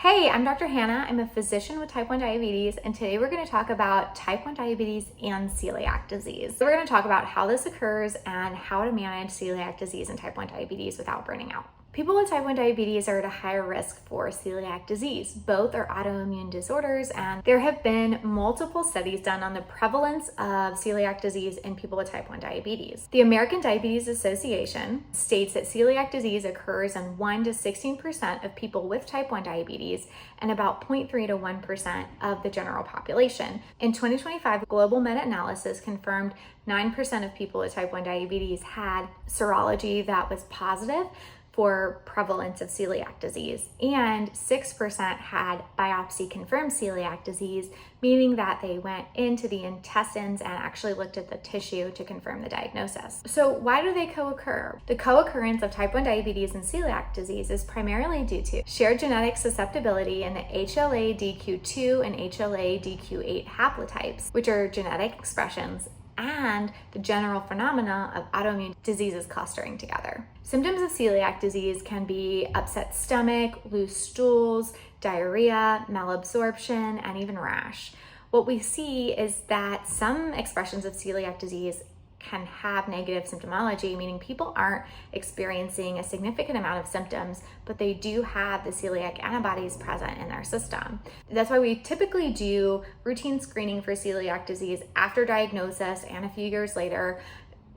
Hey, I'm Dr. Hannah. I'm a physician with type 1 diabetes, and today we're going to talk about type 1 diabetes and celiac disease. We're going to talk about how this occurs and how to manage celiac disease and type 1 diabetes without burning out. People with type 1 diabetes are at a higher risk for celiac disease. Both are autoimmune disorders, and there have been multiple studies done on the prevalence of celiac disease in people with type 1 diabetes. The American Diabetes Association states that celiac disease occurs in 1 to 16% of people with type 1 diabetes and about 0.3 to 1% of the general population. In 2025, a global meta-analysis confirmed 9% of people with type 1 diabetes had serology that was positive for prevalence of celiac disease, and 6% had biopsy confirmed celiac disease, meaning that they went into the intestines and actually looked at the tissue to confirm the diagnosis. So why do they co-occur? The co-occurrence of type 1 diabetes and celiac disease is primarily due to shared genetic susceptibility in the HLA-DQ2 and HLA-DQ8 haplotypes, which are genetic expressions, and the general phenomena of autoimmune diseases clustering together. Symptoms of celiac disease can be upset stomach, loose stools, diarrhea, malabsorption, and even rash. What we see is that some expressions of celiac disease can have negative symptomology, meaning people aren't experiencing a significant amount of symptoms, but they do have the celiac antibodies present in their system. That's why we typically do routine screening for celiac disease after diagnosis and a few years later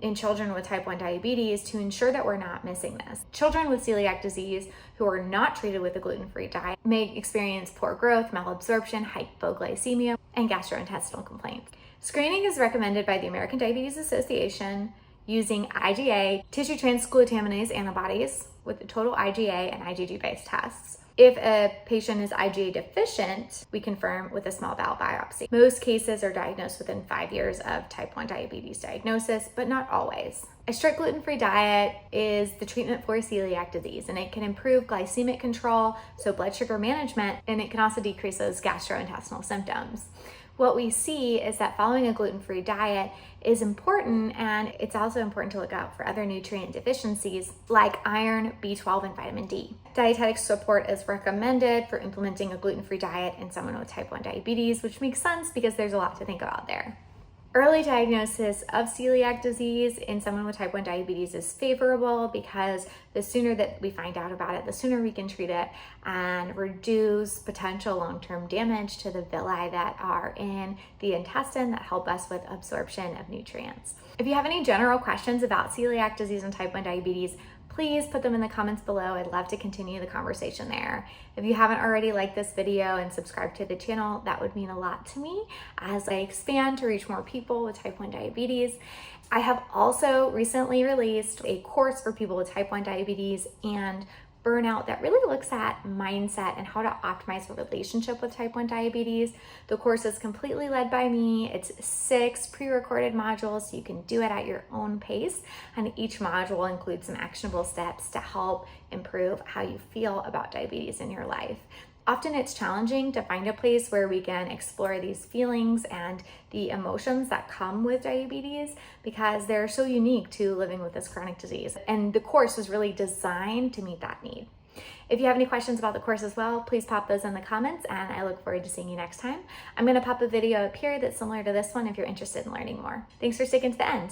in children with type 1 diabetes to ensure that we're not missing this. Children with celiac disease who are not treated with a gluten-free diet may experience poor growth, malabsorption, hypoglycemia, and gastrointestinal complaints. Screening is recommended by the American Diabetes Association using IgA, tissue transglutaminase antibodies with the total IgA and IgG-based tests. If a patient is IgA deficient, we confirm with a small bowel biopsy. Most cases are diagnosed within 5 years of type 1 diabetes diagnosis, but not always. A strict gluten-free diet is the treatment for celiac disease, and it can improve glycemic control, so blood sugar management, and it can also decrease those gastrointestinal symptoms. What we see is that following a gluten-free diet is important, and it's also important to look out for other nutrient deficiencies like iron, B12, and vitamin D. Dietetic support is recommended for implementing a gluten-free diet in someone with type 1 diabetes, which makes sense because there's a lot to think about there. Early diagnosis of celiac disease in someone with type 1 diabetes is favorable because the sooner that we find out about it, the sooner we can treat it and reduce potential long-term damage to the villi that are in the intestine that help us with absorption of nutrients. If you have any general questions about celiac disease and type 1 diabetes, please put them in the comments below. I'd love to continue the conversation there. If you haven't already liked this video and subscribed to the channel, that would mean a lot to me as I expand to reach more people with type 1 diabetes. I have also recently released a course for people with type 1 diabetes and burnout that really looks at mindset and how to optimize a relationship with type 1 diabetes. The course is completely led by me. It's 6 pre-recorded modules, so you can do it at your own pace. And each module includes some actionable steps to help improve how you feel about diabetes in your life. Often it's challenging to find a place where we can explore these feelings and the emotions that come with diabetes because they're so unique to living with this chronic disease. And the course was really designed to meet that need. If you have any questions about the course as well, please pop those in the comments, and I look forward to seeing you next time. I'm going to pop a video up here that's similar to this one if you're interested in learning more. Thanks for sticking to the end.